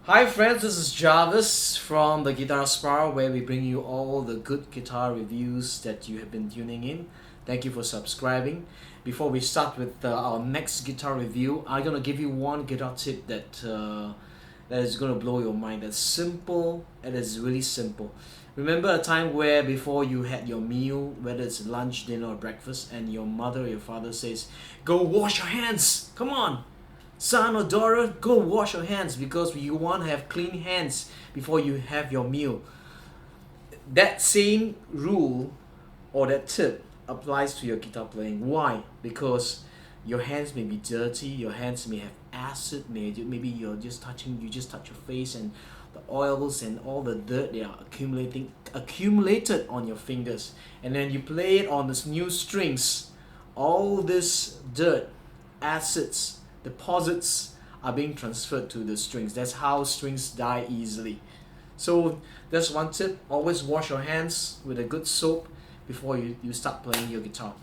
Hi friends, this is Jarvis from the Guitar Spar, where we bring you all the good guitar reviews that you have been tuning in. Thank you for subscribing. Before we start with our next guitar review, I'm gonna give you one guitar tip that is gonna blow your mind. That's simple and it's really simple. Remember a time where before you had your meal, whether it's lunch, dinner, or breakfast, and your mother or your father says, "Go wash your hands. Come on." Son or daughter, go wash your hands because you want to have clean hands before you have your meal. That same rule or that tip applies to your guitar playing. Why? Because your hands may be dirty, your hands may have acid, maybe you just touch your face and the oils and all the dirt they are accumulated on your fingers, and then you play it on this new strings. All this dirt, acids, deposits are being transferred to the strings. That's how strings die easily. So that's one tip. Always wash your hands with a good soap before you start playing your guitar.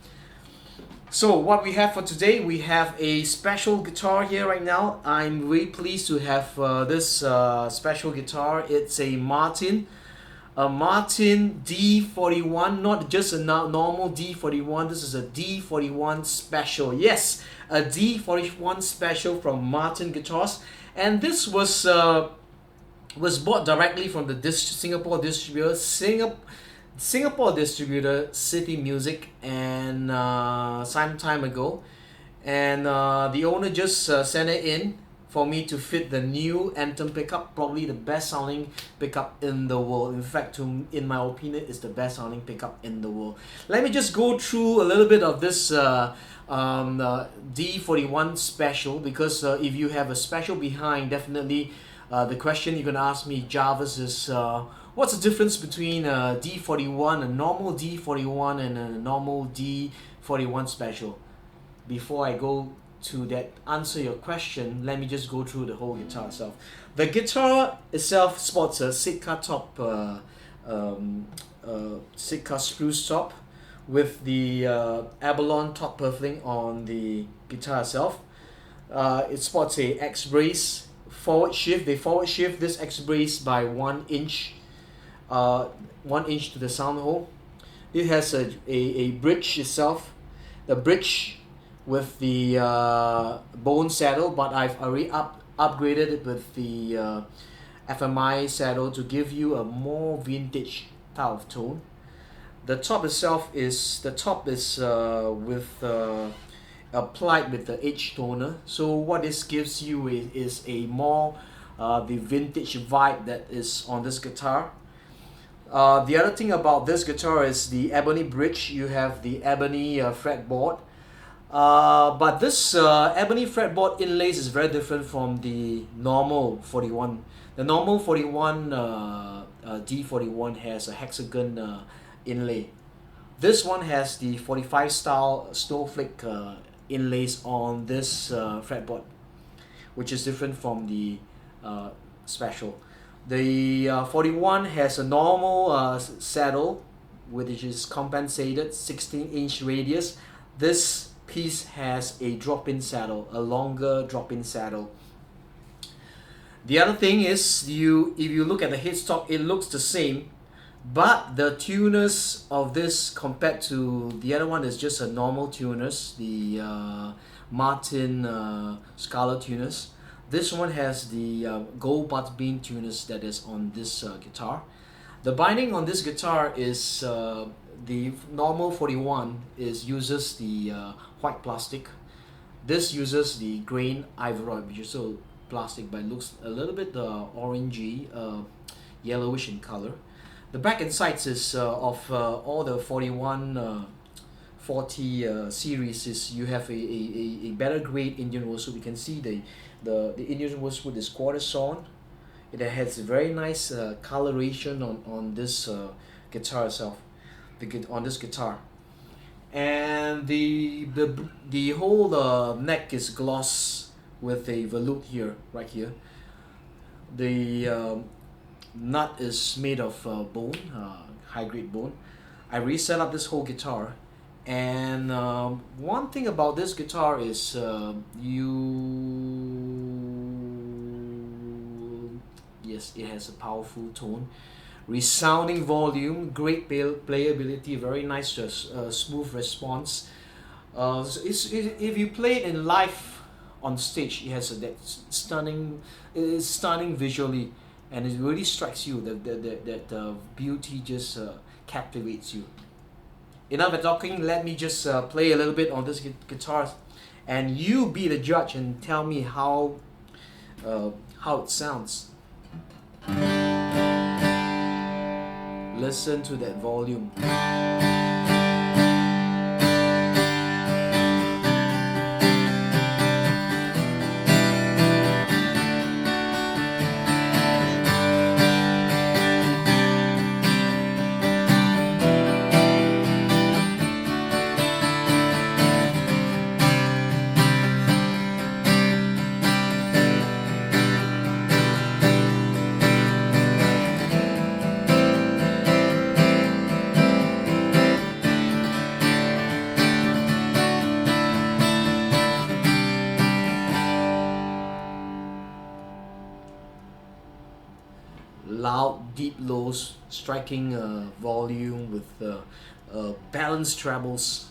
So what we have for today, we have a special guitar here right now. I'm really pleased to have this special guitar. It's a Martin D41, not just a normal D41. This is a D41 Special. Yes, a D41 Special from Martin Guitars, and this was bought directly from the Singapore distributor City Music, and some time ago, and the owner just sent it in for me to fit the new Anthem pickup, probably the best sounding pickup in the world. In fact, in my opinion, it's the best sounding pickup in the world. Let me just go through a little bit of this D41 Special, because if you have a special behind, definitely the question you're gonna ask me, Jarvis, is what's the difference between a D41, a normal D41, and a normal D41 Special? Before I go to that answer your question, let me just go through the whole guitar itself. The guitar itself sports a Sitka top, Sitka spruce top with the abalone top purfling on the guitar itself. It sports a X brace forward shift. They forward shift this X brace by 1 inch, 1 inch to the sound hole. It has a bridge itself. The bridge with the bone saddle, but I've already upgraded it with the FMI saddle to give you a more vintage type of tone. The top itself is with applied with the edge toner. So what this gives you is a more the vintage vibe that is on this guitar. The other thing about this guitar is the ebony bridge. You have the ebony fretboard. But this ebony fretboard inlays is very different from the normal 41. The normal 41 D41 has a hexagon inlay. This one has the 45 style snowflake inlays on this fretboard, which is different from the special. The 41 has a normal saddle, which is compensated 16-inch radius. This piece has a drop-in saddle, a longer drop-in saddle. The other thing is, if you look at the headstock, it looks the same, but the tuners of this compared to the other one is just a normal tuners, the Martin Scala tuners. This one has the gold butterbean tuners that is on this guitar. The binding on this guitar is the normal 41 uses the white plastic. This uses the grain ivoroid, which is also plastic, but it looks a little bit orangey, yellowish in color. The back and sides is of all the 41 40 series is you have a better grade Indian rosewood. We can see the Indian rosewood is quarter sawn. It has a very nice coloration on this guitar itself, on this guitar, and the whole neck is gloss with a veloute here, right here. The nut is made of bone, high grade bone. I reset up this whole guitar, and one thing about this guitar is Yes, it has a powerful tone, resounding volume, great playability, very nice, smooth response. If you play it in live on stage, it has that stunning, it's stunning visually, and it really strikes you. That beauty just captivates you. Enough of talking. Let me just play a little bit on this guitar, and you be the judge and tell me how it sounds. Listen to that volume. Loud, deep lows, striking volume with balanced trebles.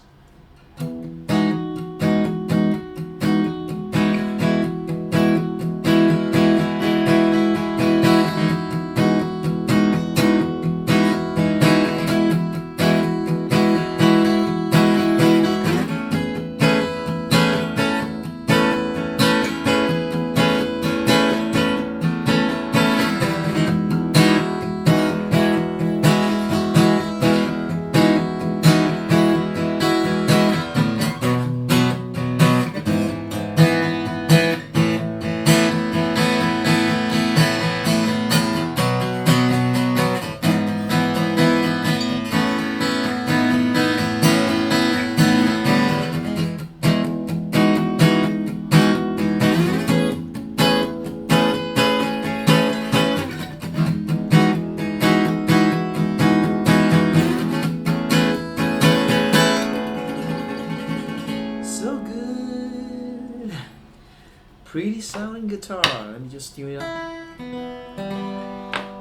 Pretty sounding guitar. Let me just tune it up.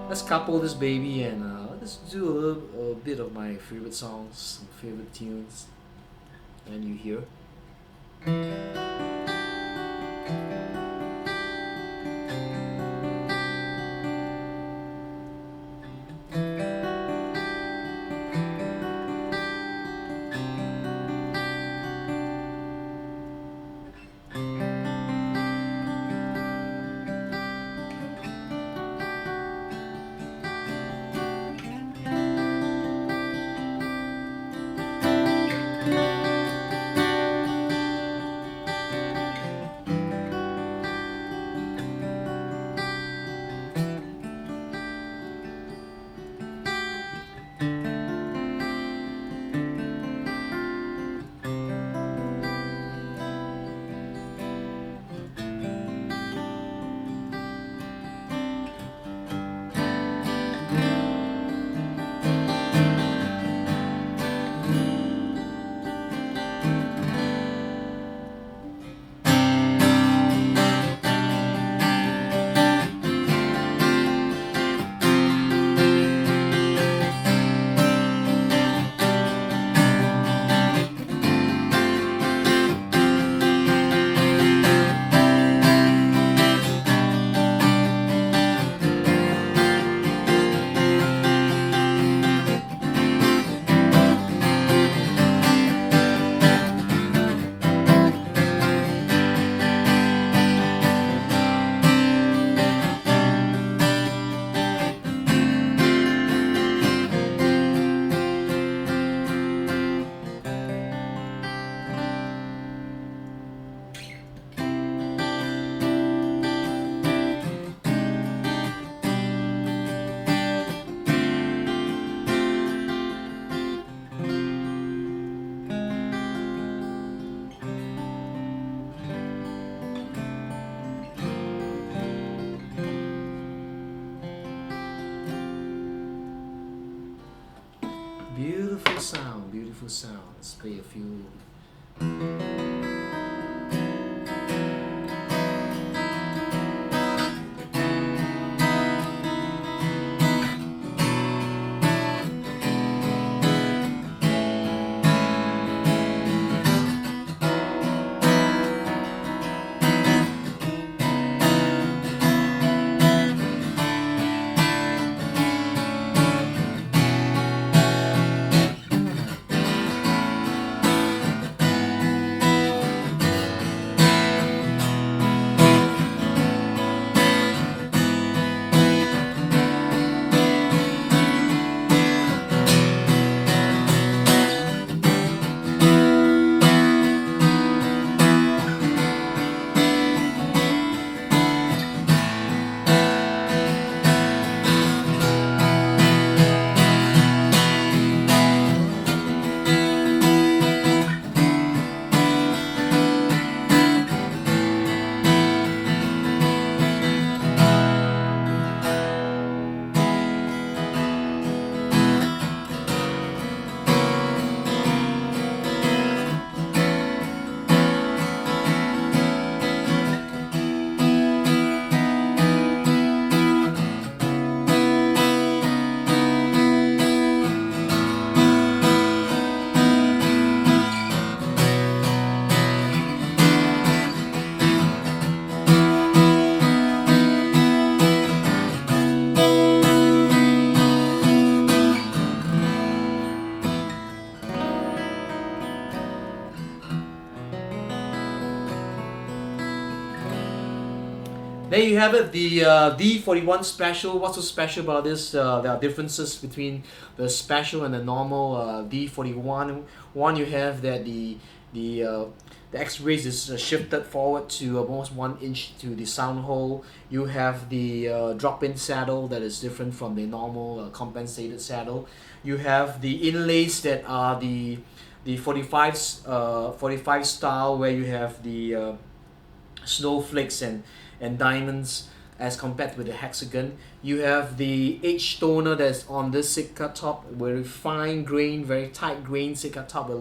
Let's couple this baby and let's do a bit of my favorite songs, favorite tunes. And you hear. Beautiful sound, beautiful sound. Let's play a few. there you have it, the D41 Special. What's so special about this? There are differences between the special and the normal D41. One, you have that the X-rays is shifted forward to almost 1 inch to the sound hole. You have the drop-in saddle that is different from the normal compensated saddle. You have the inlays that are the 45 style, where you have the snowflakes and diamonds as compared with the hexagon. You have the H toner that's on this Sitka top, very fine grain, very tight grain Sitka top with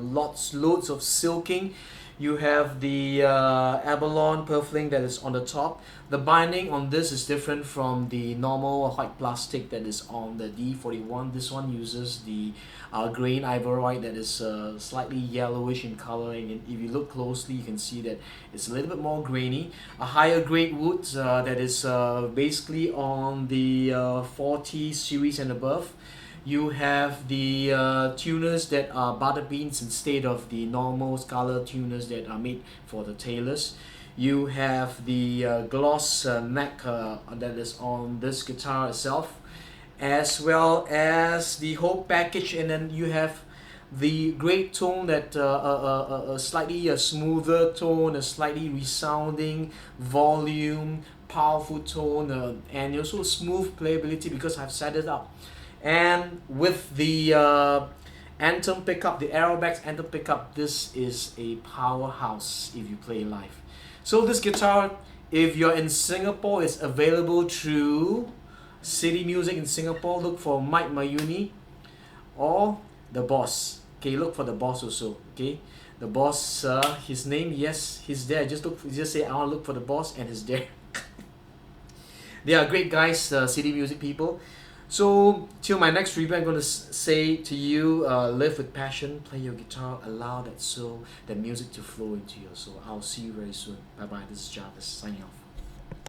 loads of silking. You have the abalone purfling that is on the top. The binding on this is different from the normal white plastic that is on the D41. This one uses the grain ivoroid that is slightly yellowish in color, and if you look closely you can see that it's a little bit more grainy. A higher grade wood that is basically on the 40 series and above. You have the tuners that are butterbeans instead of the normal scarlet tuners that are made for the tailors. You have the gloss neck that is on this guitar itself, as well as the whole package, and then you have the great tone that a slightly smoother tone, a slightly resounding volume, powerful tone, and also smooth playability because I've set it up. And with the Anthem pickup, the Aerobax Anthem pickup, this is a powerhouse if you play live. So this guitar, if you're in Singapore, is available through City Music in Singapore. Look for Mike Mayuni or the Boss. Okay, look for the Boss also. Okay, the Boss, his name, yes, he's there. Just say I want to look for the Boss, and he's there. They are great guys, City Music people. So till my next review, I'm going to say to you, live with passion, play your guitar, allow that soul, that music to flow into your soul. I'll see you very soon. Bye bye. This is Jarvis signing off.